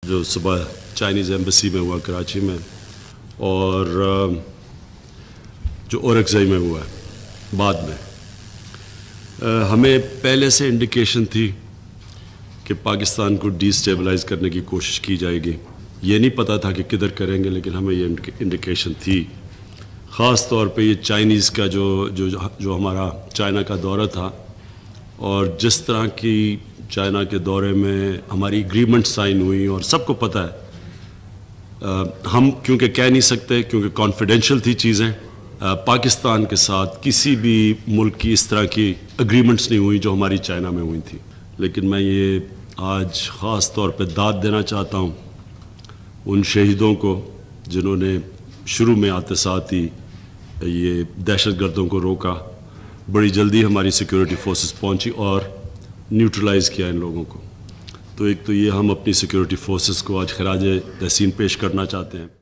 جو صبح Chinese embassy میں ہوا کراچی میں اور جو اورکزئی میں ہوا ہے بعد میں، ہمیں پہلے سے انڈیکیشن تھی کہ پاکستان کو ڈی اسٹیبلائز کرنے کی کوشش کی جائے گی. یہ نہیں پتہ تھا کہ کدھر کریں گے، لیکن ہمیں یہ انڈیکیشن تھی. خاص طور پہ یہ چائنیز کا جو ہمارا چائنا کا دورہ تھا، اور جس طرح کی چائنا کے دورے میں ہماری ایگریمنٹ سائن ہوئی، اور سب کو پتہ ہے ہم کیونکہ کہہ نہیں سکتے کیونکہ کانفیڈینشیل تھی چیزیں. پاکستان کے ساتھ کسی بھی ملک کی اس طرح کی اگریمنٹس نہیں ہوئی جو ہماری چائنا میں ہوئی تھی. لیکن میں یہ آج خاص طور پہ داد دینا چاہتا ہوں ان شہیدوں کو جنہوں نے شروع میں آتے ساتھ ہی یہ دہشت گردوں کو روکا. بڑی جلدی ہماری سیکیورٹی فورسز پہنچی اور نیوٹرلائز کیا ان لوگوں کو. تو ایک تو یہ ہم اپنی سیکیورٹی فورسز کو آج خراج تحسین پیش کرنا چاہتے ہیں.